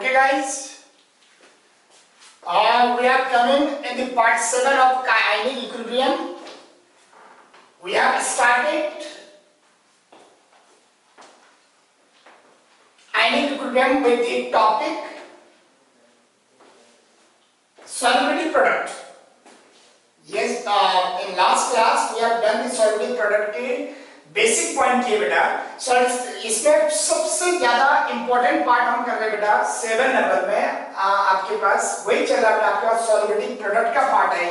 Okay, guys. We are coming in the part 7 of ionic equilibrium. We have started ionic equilibrium with the topic solubility product. Yes, in last class we have done the solubility product के basic point किए बेटा. सो इसमें सबसे ज्यादा important part हम कर रहे हैं बेटा 7 नंबर में. आपके पास वही चल रहा है बेटा, आपके पास सॉल्युबिलिटी प्रोडक्ट का पार्ट है.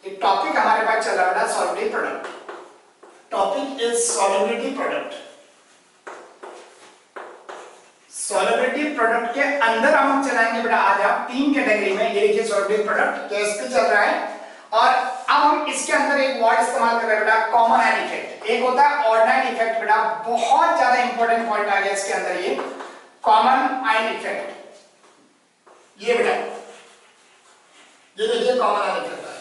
ये टॉपिक हमारे पास चल रहा है बेटा solubility product. Topic is solubility product. Solubility product के अंदर हम चलाएंगे बेटा आज आप 3 कैटेगरी में. ये देखिए सॉल्युबिलिटी प्रोडक्ट केएसपी चल रहा है और अब हम इसके अंदर एक वर्ड इस्तेमाल कर रहे हैं बेटा कॉमन आयन इफेक्ट. एक होता है ऑर्डिनरी इफेक्ट बेटा, बहुत ज्यादा इंपॉर्टेंट पॉइंट आ गया इसके अंदर. ये कॉमन आयन इफेक्ट, ये बेटा ये देखिए कॉमन आयन इफेक्ट है.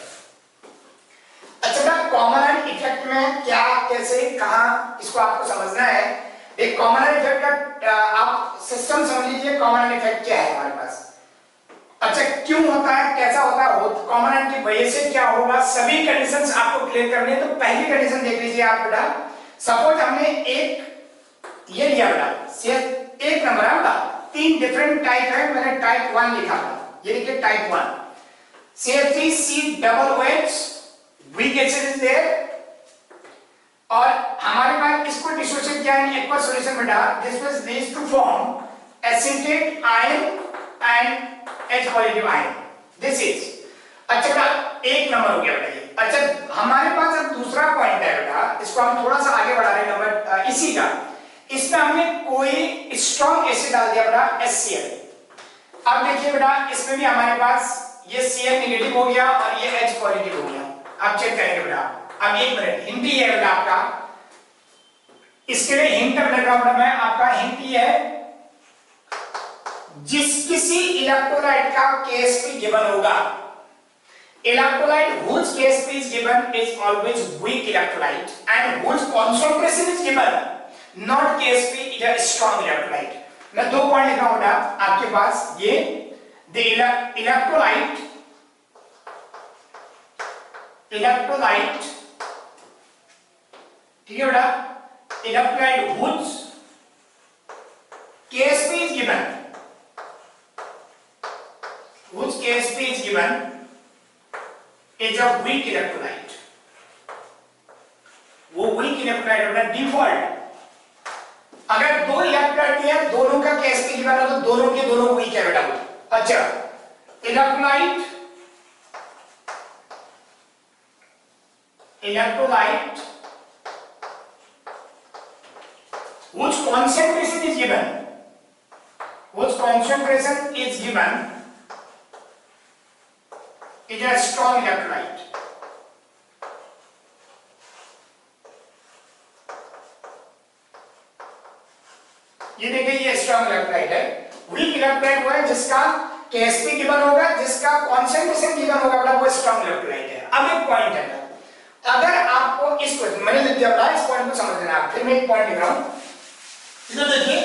अच्छा बेटा कॉमन आयन इफेक्ट में क्या कैसे कहां इसको आपको समझना है. एक कॉमन आयन इफेक्ट का आप सिस्टम समझ लीजिए. कॉमन आयन इफेक्ट क्या है हमारे पास. अच्छा क्यों होता है, कैसा होता है, कॉमन आयन की वजह से क्या होगा, सभी कंडीशंस आपको क्लियर करनी है. तो पहली कंडीशन देख लीजिए आप बेटा. सपोज हमने एक ये लिया बेटा, सिर्फ एक नंबर है बेटा. 3 डिफरेंट टाइप है, मैंने टाइप 1 लिखा था. ये देखिए type 1 CH3COOH weak acid is there. और हमारे पास इसको डिसोसिएट किया है एक्वा सॉल्यूशन बेटा. This was leads to form acetate ion and H positive ion. This is अच्छा बेटा एक नंबर हो गया बेटा ये. अच्छा हमारे पास अब दूसरा पॉइंट है बेटा, इसको हम थोड़ा सा आगे बढ़ा रहे हैं नंबर इसी का. इसमें हमने कोई स्ट्रॉन्ग एसिड डाल दिया बेटा HCl. अब देखिए बेटा इसमें भी हमारे पास ये Cl नेगेटिव हो गया और ये H पॉजिटिव हो गया. आप चेक करेंगे बेटा. अब एक मिनट हिंट ही है बेटा आपका, इसके लिए हिंट लगा बेटा मैं आपका. हिंट ये है जिस किसी इलेक्ट्रोलाइट का KSP गिवन होगा, electrolyte whose KSP is given is always weak electrolyte and whose concentration is given not KSP is a strong electrolyte. मैं 2 पॉइंट लिखा हूं बेटा आपके पास. ये the electrolyte ठीक है बेटा, electrolyte whose KSP is given, whose KSP is given is a weak electrolyte. वो weak electrolyte है डिफॉल्ट. अगर 2 इलेक्ट्रोलाइट दिया दोनों का KSP गिवन है तो दोनों के दोनों weak है बेटा. अच्छा electrolyte whose concentration is given, is a strong electrolyte. ये देखिए ये स्ट्रॉन्ग इलेक्ट्रोलाइट है. वीक इलेक्ट्रोलाइट वो है जिसका KSP गिवन होगा, जिसका कॉन्सेंट्रेशन गिवन होगा बेटा वो स्ट्रॉन्ग इलेक्ट्रोलाइट है. अब एक पॉइंट है बेटा, अगर आपको इस क्वेश्चन मैंने लिख दिया बेटा, इस पॉइंट को समझ लेना आप. फिर मैं एक पॉइंट लिख रहा हूं. तो देखिए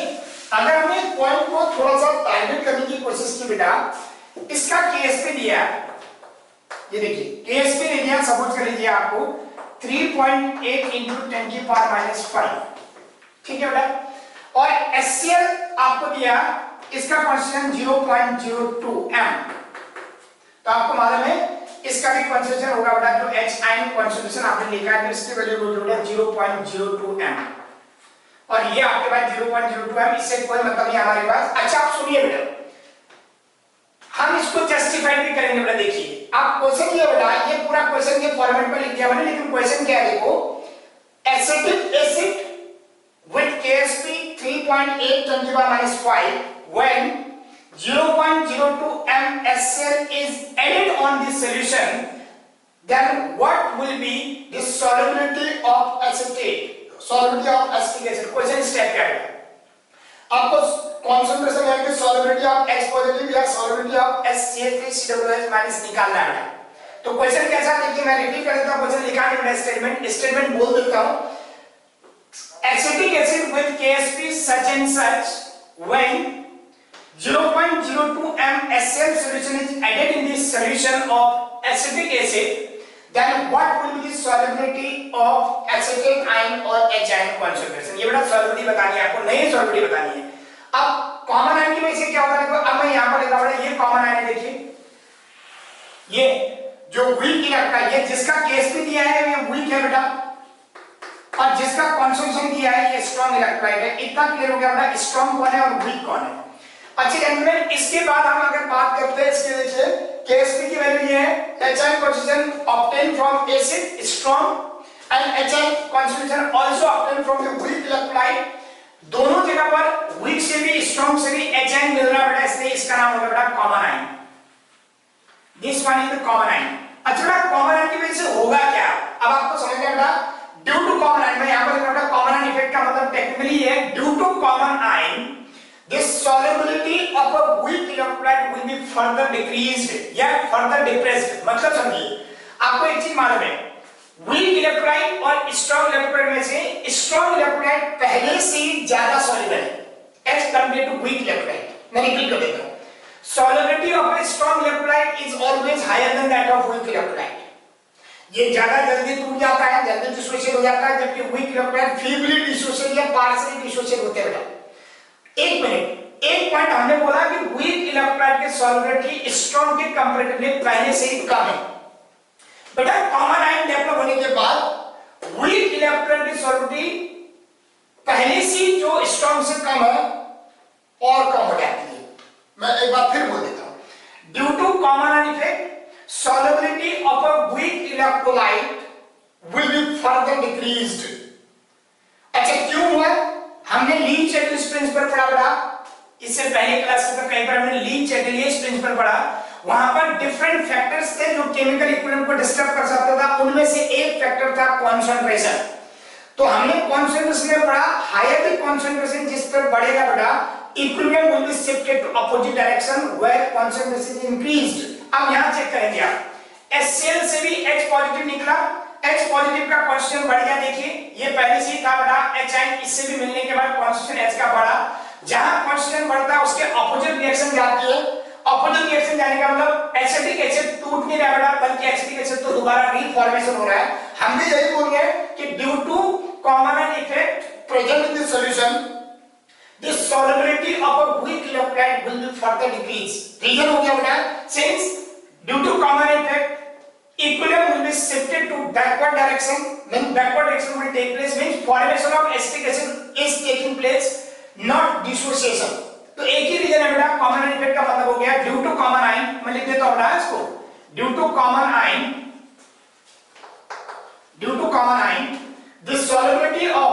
अगर हमने इस पॉइंट को थोड़ा सा टारगेट करने की कोशिश की बेटा, इसका KSP दिया है. ये देखिए KSP दे दिया, सपोज कर लीजिए आपको 3.8 into 10 की पावर -5. ठीक है बेटा. और HCl आपको दिया, इसका कॉन्सेंट्रेशन 0.02 m. तो आपको मालूम है इसका भी कॉन्सेंट्रेशन होगा बेटा जो H आयन कॉन्सेंट्रेशन आपने लिखा है तो इसकी वैल्यू होगी 0.02 m. और ये आपके पास 0.02 m. इससे कोई मतलब नहीं हमारे पास. अच्छा आप सुनिए बेटा, हम इसको जस्टिफाई भी करेंगे बेटा. देखिए आप क्वेश्चन ये बेटा, ये पूरा क्वेश्चन के फॉर्मेट में लिख दिया मैंने, लेकिन क्वेश्चन क्या है देखो. Acetic acid with KSP 3.8 10 to the power -5 when 0.02 m HCl is added on this solution, then what will be the solubility of acetate, solubility of acetic acid. Question step क्या है आपको कॉन्सेंट्रेशन यानी कि solubility of H positive या solubility of HCl3COOH minus निकालना है. तो question कैसा देखिए मैं रिपीट कर देता हूं. क्वेश्चन लिखा है स्टेटमेंट बोल देता हूं. acetic acid with KSP such and such when 0.02 m HCl solution is added in this solution of acetic acid, then what will be the solubility of acetic ion or HIN concentration? ये बेटा solubility बतानी है आपको, नई solubility बतानी है। अब common ion की वजह से क्या होगा, देखो अब मैं यहाँ पर लिखा हुआ है, ये कॉमन आयन है, देखिए ये जो वीक इलेक्ट्राइड है, जिसका केस भी दिया है ये वीक है बेटा, और जिसका कॉन्सेंट्रेशन दिया है ये स्ट्रॉन्ग इलेक्ट्राइड है। इतना क्लियर हो गया बेटा, स्ट्रॉन्ग कौन है और वीक कौन है। अच्छा जेंटलमैन, इसके बाद हम अगर बात करते हैं इसके, देखिए केएसपी की वैल्यू ये है, HI concentration obtained from acid strong and HI concentration also obtained from the weak electrolyte। दोनों जगह पर वीक से भी स्ट्रॉन्ग से भी HI मिल रहा है बेटा, इसलिए इसका नाम होगा बेटा common ion. This one is the common ion. अच्छा बेटा कॉमन आयन की वजह से होगा क्या, अब आपको समझ गया बेटा, ड्यू टू कॉमन आयन, मैं यहां पर लिखा बेटा कॉमन आयन इफेक्ट का मतलब टेक्निकली है due to common ion this solubility of a weak electrolyte will be further decreased या further depressed। मतलब समझिए, आपको एक चीज मालूम है, weak electrolyte और strong electrolyte में से strong electrolyte पहले से ज्यादा soluble है as compared to weak electrolyte। मैं रिपीट कर देता हूं, solubility of a strong electrolyte is always higher than that of weak electrolyte। ये ज्यादा जल्दी टूट जाता है, जल्दी डिसोसिएट हो जाता है, जबकि weak electrolyte feebly डिसोसिएट या partially डिसोसिएट होते हैं बेटा। एक मिनट, एक पॉइंट हमने बोला कि वीक इलेक्ट्रोलाइट की सॉल्युबिलिटी स्ट्रॉन्ग के कंपैरेटिवली पहले से ही कम है। बेटा कॉमन आयन डेवलप होने के बाद वीक इलेक्ट्रोलाइट की सॉल्युबिलिटी पहले से जो स्ट्रॉन्ग से कम है और कम हो जाती है। मैं एक बार फिर बोल देता हूं, due to common ion effect solubility of a weak electrolyte will be further decreased. अच्छा क्यों हुआ, हमने लीच-एटलीस्ट प्रिंसिपल पढ़ा बेटा, इससे पहले क्लास में कहीं पर हमने लीच-एटलीस्ट प्रिंसिपल पढ़ा। वहां पर डिफरेंट फैक्टर्स थे जो केमिकल इक्विलिब्रियम को डिस्टर्ब कर सकता था, उनमें से एक फैक्टर था कंसंट्रेशन। तो हमने कंसंट्रेशन में पढ़ा, हायर द कंसंट्रेशन जिस पर बढ़ेगा बेटा, equilibrium will be shifted to opposite direction where concentration is increased. अब यहां चेक करेंगे आप, HCl से भी H पॉजिटिव निकला, H पॉजिटिव का कॉन्सेंट्रेशन बढ़ गया, देखिए ये पहले से ही था बेटा HI, इससे भी मिलने के बाद कॉन्सेंट्रेशन H का बढ़ा। जहां कॉन्सेंट्रेशन बढ़ता है उसके ऑपोजिट रिएक्शन जाती है, ऑपोजिट रिएक्शन जाने का मतलब एसिटिक एसिड टूट नहीं रहा बेटा, बल्कि एसिटिक एसिड तो दोबारा रीफॉर्मेशन हो रहा है। हम भी यही बोल रहे हैं कि due to common ion effect present in this solution the solubility of a weak electrolyte will be further decreased। Reason हो गया बेटा, since due to common effect equilibrium will be shifted to backward direction, when backward direction will take place means formation of acetic acid is taking place, not dissociation। तो एक ही reason है बेटा, common ion effect का मतलब हो गया due to common ion, मैं लिख देता हूं बेटा इसको, due to common ion the solubility of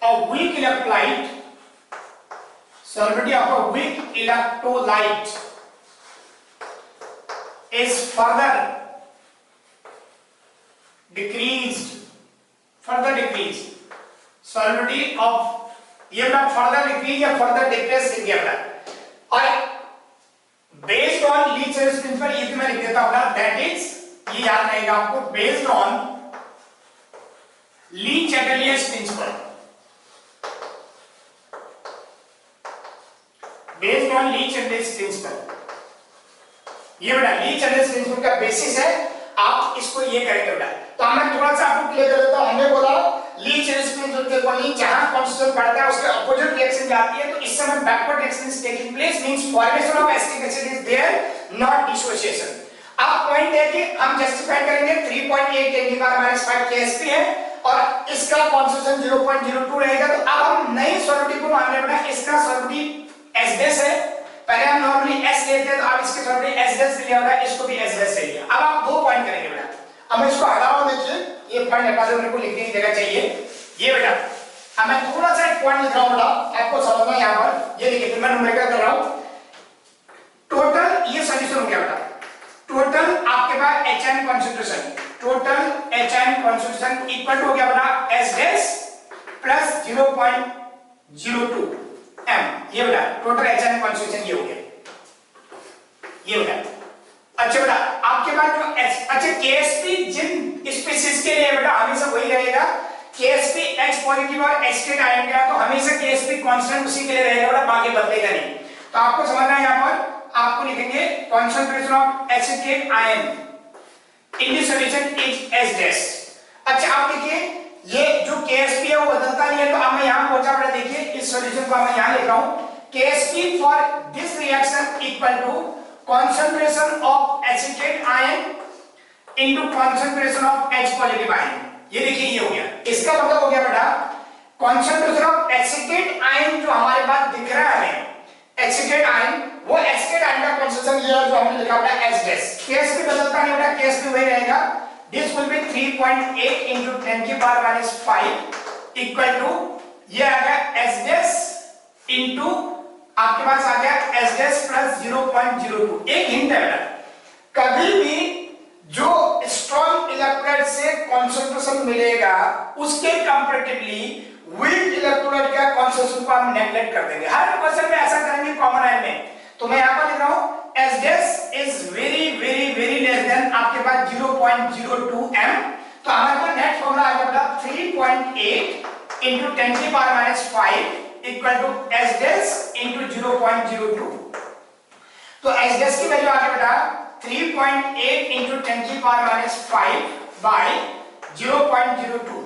a weak electrolyte, solubility of a weak electrolyte is further decreased, solubility of ये बेटा further decrease या further decrease लिख दिया बेटा, और based on लीच-एटलीस्ट प्रिंसिपल ये भी मैं लिख देता हूं बेटा, that is ये याद रहेगा आपको, based on Le Chatelier principle, based on Le Chatelier principle, ये बेटा लीच-एटलीस्ट प्रिंसिपल का बेसिस है, आप इसको ये करेंगे बेटा। तो मैं थोड़ा सा आपको क्लियर कर देता हूं, हमने बोला लीच-एटलीस्ट प्रिंसिपल के अकॉर्डिंग जहां कॉन्सेंट्रेशन बढ़ता है उसके अपोजिट रिएक्शन जाती है, तो इस समय backward reaction is taking place, means formation of acetic acid is there, not dissociation. अब पॉइंट है कि हम जस्टिफाई करेंगे 3.8 10⁻⁵ KSP है और इसका कॉन्सेंट्रेशन 0.02 रहेगा। तो अब हम नई सॉल्युबिलिटी को मान लेंगे बेटा, इसका सॉल्युबिलिटी S- है, पहले हम नॉर्मली S लेते हैं, तो अब इसकी सॉल्युबिलिटी S- लिया होगा, इसको भी S- ले लिया। अब आप दो पॉइंट करेंगे बेटा, अब मैं इसको हटा रहा हूं, देखिए ये पॉइंट हटा दो, मेरे को लिखने की जगह चाहिए ये बेटा। अब मैं थोड़ा सा एक पॉइंट लिख रहा हूं बेटा, आपको समझना, यहां पर ये देखिए, फिर मैं न्यूमेरिकल कर रहा हूं। टोटल ये सॉल्यूशन हो गया बेटा, टोटल आपके पास HN concentration, total HN concentration equal to हो गया बेटा S- प्लस 0.02 m, ये बेटा टोटल HN कंसंट्रेशन ये हो गया, ये बेटा अच्छा बेटा आपके पास जो अच्छा केएसपी जिन स्पीशीज के लिए बेटा हमेशा वही रहेगा, केएसपी H पॉजिटिव और एसिटेट आयन का, तो हमेशा केएसपी कांस्टेंट उसी के लिए रहेगा बेटा, बाकी बदलेगा नहीं। तो आपको समझना है, यहाँ पर आपको लिखेंगे concentration of acetate ion in the solution is S dash. अच्छा आप देखिए ये जो केएसपी है वो बदलता नहीं है, तो अब मैं यहाँ पहुंचा बेटा, देखिए इस सॉल्यूशन को मैं यहाँ लिख रहा हूँ, KSP for this reaction equal to concentration of acetate ion into concentration of H positive ion। ये देखिए ये हो गया, इसका मतलब हो गया बेटा concentration of acetate ion जो हमारे पास दिख रहा है हमें acetate ion, वो acetate ion का concentration ये है जो हमने लिखा बेटा H dash। KSP बदलता नहीं बेटा, KSP वही रहेगा, this will be 3.8 into 10 की पावर माइनस 5 इक्वल टू ये आ गया H dash into आपके पास आ गया एस डैश प्लस 0.02। एक हिंट है बेटा, कभी भी जो स्ट्रॉन्ग इलेक्ट्रोलाइट से कंसंट्रेशन मिलेगा उसके कंपैरेटिवली वीक इलेक्ट्रोलाइट का कंसंट्रेशन को हम नेगलेक्ट कर देंगे, हर क्वेश्चन में ऐसा करेंगे कॉमन आयन में। तो मैं यहां पर लिख रहा हूं S dash is very very very less then आपके पास 0.02 m। तो हमारे पास नेट फॉर्मूला आ गया बेटा 3.8 into 10 की power minus 5 equal to S dash into 0.02। तो एस डैश की वैल्यू आ गई बेटा 3.8 इनटू 10 की पावर माइनस 5 बाय 0.02।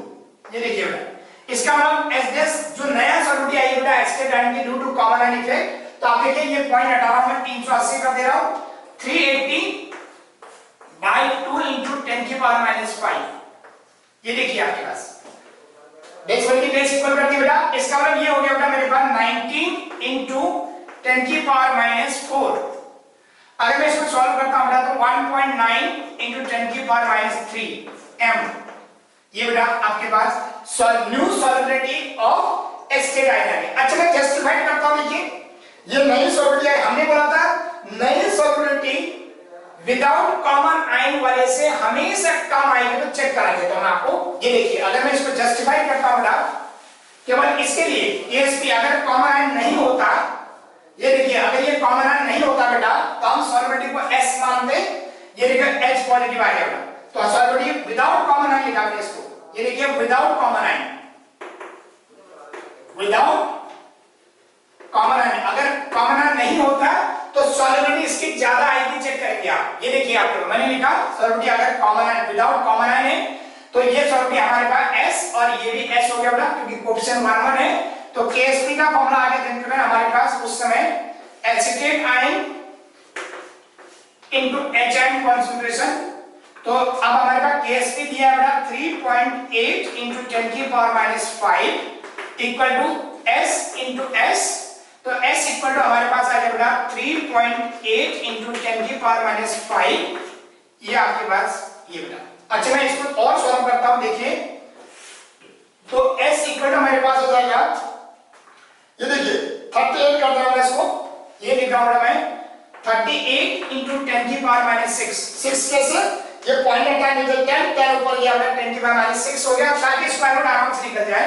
ये देखिए बेटा, इसका मतलब एस डैश जो नया सॉल्यूट आई बेटा एसिटेट आयन की due to common ion effect. तो आप देखिए ये पॉइंट हटा रहा हूं मैं, 380 कर दे रहा हूं, 380 बाय 2 इनटू 10 की पावर माइनस 5। ये देखिए आपके पास बेस वैल्यू बेस इक्वल कर दी बेटा, इसका मतलब ये हो गया बेटा मेरे पास 19 into 10 की पावर माइनस 4। अगर मैं इसको सॉल्व करता हूं बेटा तो 1.9 into 10 की पावर माइनस 3 m। ये बेटा आपके पास new solubility of acetate ion है। अच्छा मैं जस्टिफाई करता हूं, देखिए ये नई सॉल्युबिलिटी है, हमने बोला था नई सॉल्युबिलिटी विदाउट कॉमन आयन वाले से हमेशा कम आएगी, तो चेक कराएंगे। तो मैं आपको ये देखिए अगर मैं इसको जस्टिफाई करता हूं बेटा केवल इसके लिए केएसपी अगर कॉमन आयन नहीं होता, ये देखिए अगर ये कॉमन आयन नहीं होता बेटा तो हम सॉल्युबिलिटी को S मानते, ये देखिए H पॉजिटिव आ गया बेटा, तो सॉल्युबिलिटी विदाउट कॉमन आयन लिखा मैंने इसको, ये देखिए without common ion, without common ion. अगर कॉमन आयन नहीं होता तो सॉल्युबिलिटी इसकी ज्यादा आएगी, चेक करेंगे आप। ये देखिए आपको मैंने लिखा सॉल्युबिलिटी अगर common ion without common ion है तो ये सॉल्युबिलिटी हमारे पास S और ये भी S हो गया बेटा क्योंकि कोएफिशिएंट 1 है। तो KSP का फॉर्मूला आगे जेंटलमैन हमारे पास उस समय acetate ion into H ion concentration. तो अब हमारे पास KSP दिया है बेटा 3.8 इनटू 10 की power minus 5 equal to S into S। तो S इक्वल टू हमारे पास आ गया बेटा 3.8 इनटू 10 की पावर माइनस 5, ये आपके पास ये बेटा। अच्छा मैं इसको और सॉल्व करता हूं, देखिए तो S इक्वल टू हमारे पास हो जाएगा, ये देखिए 38 कर दूंगा इसको, ये लिख रहा हूं मैं 38 इनटू 10 की पावर माइनस 6 कैसे, ये पॉइंट हटा नीचे 10 ऊपर गया बेटा 10 की पावर माइनस 6 हो गया, ताकि स्क्वायर रूट आराम से निकल जाए।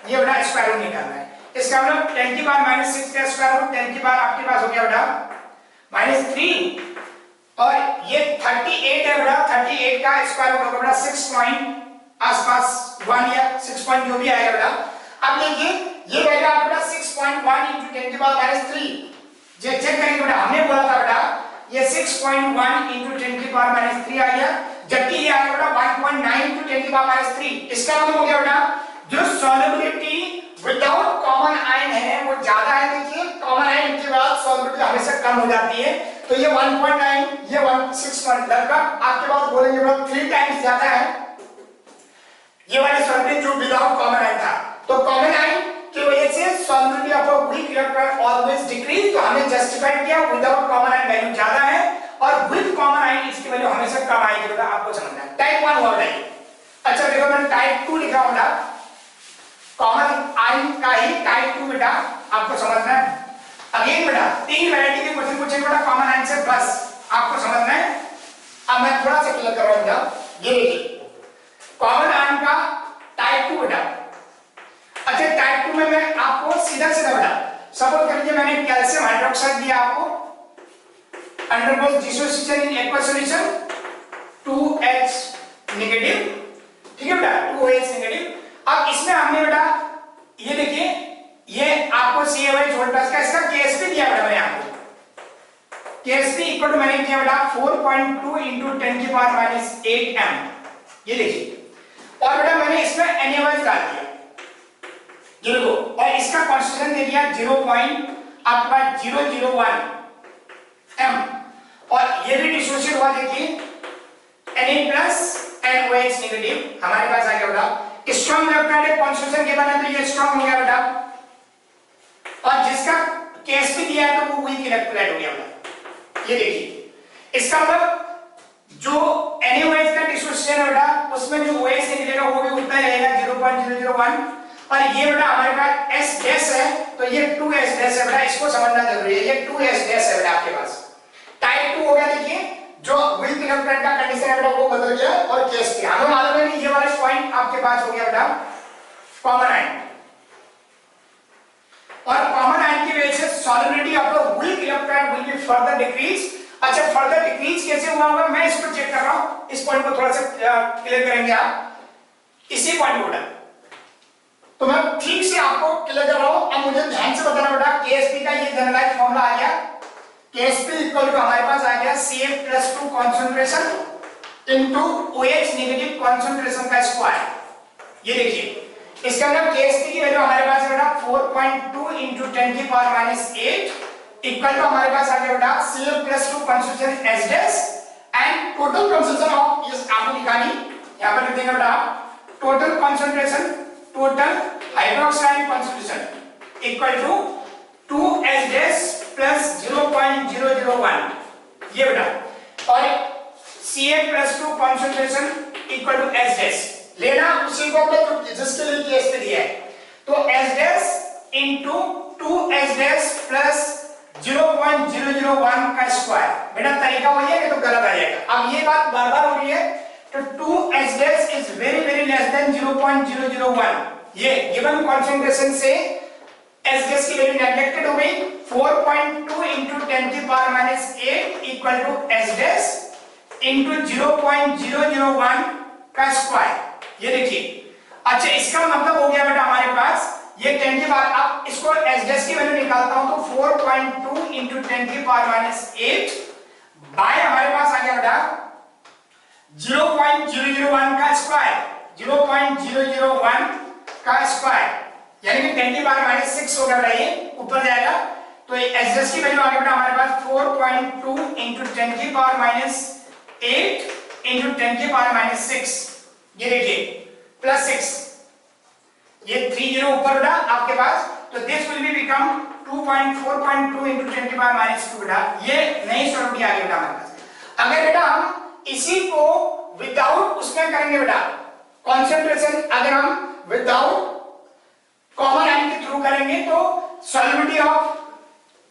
ये बेटा स्क्वायर रूट निकालना है, इसका मतलब 10 की पावर माइनस 6 का स्क्वायर रूट 10 की पावर आपके पास हो गया बेटा माइनस 3, और ये 38 है बेटा, 38 का स्क्वायर रूट होगा बेटा 6 पॉइंट आसपास 1 या 6 पॉइंट जो भी आएगा बेटा। अब देखिए ये रहेगा बेटा 6.1 into 10 की पावर माइनस 3, जे चेक करेंगे बेटा, हमने बोला था बेटा ये 6.1 into 10 की पावर माइनस 3 आ गया, जबकि ये आया बेटा 1.9 into 10 की पावर माइनस 3। इसका मतलब हो गया बेटा जो सॉल्युबिलिटी विदाउट कॉमन आयन है वो ज्यादा है। देखिए कॉमन आयन के बाद सॉल्युबिलिटी हमेशा कम हो जाती है, तो ये 1.9 ये 1.6 लगभग आपके पास बोलेंगे बेटा 3 टाइम्स ज्यादा है ये वाली सॉल्युबिलिटी जो विदाउट कॉमन आयन था। तो कॉमन आयन की वजह से solubility of a weak electrolyte always decrease, तो हमने जस्टिफाई किया विदाउट कॉमन आयन वैल्यू ज्यादा है और विद कॉमन आयन इसकी वैल्यू हमेशा कम आएगी बेटा, आपको समझना है। टाइप 1 वर्ड है। अच्छा देखो मैंने टाइप 2 लिखा बेटा, कॉमन आयन का ही टाइप 2 बेटा आपको समझना है। अगेन बेटा 3 वैरायटी के क्वेश्चन पूछेंगे बेटा कॉमन आयन से, बस आपको समझना है। अब मैं थोड़ा सा क्लियर कर रहा हूं बेटा, ये देखिए कॉमन आयन का टाइप 2 बेटा। अच्छा टाइप 2 में मैं आपको सीधा सीधा बेटा सपोज कर लीजिए मैंने कैल्शियम हाइड्रोक्साइड दिया आपको undergoes dissociation in aqueous solution 2H negative, ठीक है बेटा, 2OH नेगेटिव। अब इसमें हमने बेटा ये देखिए, ये आपको CaOH वोल्टेज का इसका KSP दिया बेटा मैंने आपको, KSP इक्वल टू मैंने किया बेटा 4.2 into 10 की पावर -8 m, ये देखिए, और बेटा मैंने इसमें NaOH डाल दिया, ये देखो, और इसका कॉन्स्टेंट दे दिया 0.001 m, और ये भी डिसोसिएट हुआ देखिए Na+ NOH नेगेटिव हमारे पास आ गया बेटा। स्ट्रॉन्ग इलेक्ट्रोलाइट कॉन्स्टिट्यूशन के बना तो ये स्ट्रॉन्ग हो गया बेटा, और जिसका KSP दिया है तो वो वीक इलेक्ट्रोलाइट हो गया बेटा, ये देखिए। इसका मतलब जो NaOH का डिसोसिएशन है बेटा, उसमें जो OH निकलेगा वो भी उतना ही रहेगा 0.001, और ये बेटा हमारे पास S डैश है तो ये 2S डैश है बेटा, इसको समझना जरूरी है, ये 2S डैश है बेटा आपके पास। टाइप 2 हो गया, देखिए जो वीक इलेक्ट्रोलाइट का कंडीशन है बेटा वो बदल गया, और KSP हमें मालूम है कि ये वाला पॉइंट आपके पास हो गया बेटा कॉमन आयन, और कॉमन आयन की वजह से solubility of the week electrolyte will be further decrease. अच्छा, फर्दर डिक्रीज कैसे हुआ होगा मैं इसको चेक कर रहा हूं, इस पॉइंट को थोड़ा सा क्लियर करेंगे आप, इसी पॉइंट को बेटा, तो मैं ठीक से आपको क्लियर कर रहा हूं। अब मुझे ध्यान से बताना बेटा, KSP का ये जनरलाइज्ड फार्मूला आ गया, KSP इक्वल टू हमारे पास आ गया Ca+2 concentration into OH negative concentration का स्क्वायर, ये देखिए इसका मतलब KSP की वैल्यू हमारे पास है बेटा 4.2 into 10 की पावर -8 इक्वल टू हमारे पास आ गया बेटा Ca+2 concentration H dash and total concentration of, इस आपने लिखा नहीं, यहां पर लिख देंगे बेटा total concentration, total hydroxide concentration equal to 2H dash plus 0.001, ये बेटा, और Ca+2 concentration equal to H dash लेना, उसी को हमने जिसके लिए KSP दिया है, तो H dash into 2H dash plus 0.001 का स्क्वायर। बेटा तरीका वही है कि तो गलत आ जाएगा, अब ये बात बार-बार हो रही है, तो 2H dash is very less than 0.001, ये गिवन कंसंट्रेशन से H डैश की वैल्यू नेगलेक्टेड हो गई, 4.2 into 10 की power -8 equal to H dash into 0.001 का स्क्वायर, ये देखिए। अच्छा, इसका मतलब हो गया बेटा हमारे पास ये 10 की पावर, अब इसको H डैश की वैल्यू निकालता हूं तो 4.2 into 10 की पावर -8 बाय हमारे पास आ गया बेटा 0.001 का स्क्वायर, 0.001 का स्क्वायर, यानी कि 10 की पावर -6 हो गया बेटा, ये ऊपर जाएगा, तो H डैश की वैल्यू आ गई बेटा हमारे पास 4.2 into 10 की पावर -8 into 10 की पावर -6, ये देखिए प्लस 6, ये 30 ऊपर बेटा आपके पास, तो this will be become 4.2 into 10 की पावर -2 बेटा, ये नई सॉल्यूबिलिटी आ गई बेटा हमारे पास। अगर बेटा हम इसी को विदाउट उसमें करेंगे बेटा कंसंट्रेशन, अगर हम विदाउट कॉमन आयन के थ्रू करेंगे तो solubility of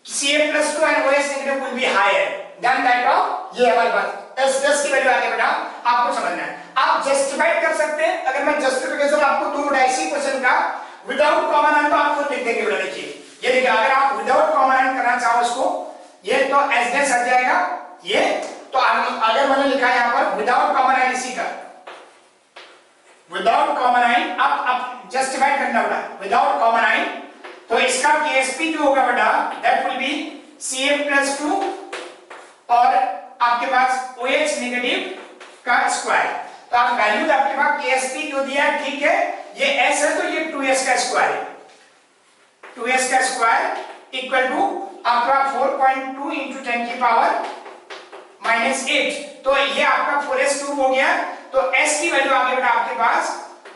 Ca+2 and OH negative will be higher than that of, ये हमारे पास S डैश की वैल्यू आ गई बेटा, आपको समझना है, आप जस्टिफाई कर सकते हैं। अगर मैं जस्टिफिकेशन आपको दूं बेटा इसी क्वेश्चन का विदाउट कॉमन आयन, तो आपको लिख देंगे बेटा, देखिए ये देखिए, अगर आप विदाउट कॉमन आयन करना चाहो इसको, ये तो H डैश हट जाएगा, ये तो अगर मैंने लिखा है यहां पर विदाउट कॉमन आयन, इसी का विदाउट कॉमन आयन, अब जस्टिफाई करना बेटा विदाउट कॉमन आयन, तो इसका KSP जो होगा बेटा दैट विल बी Ca+2 और आपके पास OH नेगेटिव का स्क्वायर, तो आप वैल्यू आपके पास KSP जो दिया है, ठीक है, ये S है तो ये 2S का स्क्वायर है, 2S का स्क्वायर इक्वल टू आपका 4.2 into 10 की पावर -8, तो ये आपका 4S क्यूब हो गया, तो S की वैल्यू आ गई बेटा आपके पास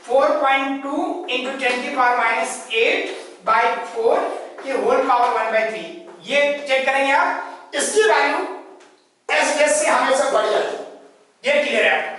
4.2 into 10 की पावर -8 by 4 की होल पावर 1/3, ये चेक करेंगे आप, इसकी वैल्यू S डैश से हमेशा बढ़ जाती है, ये क्लियर है।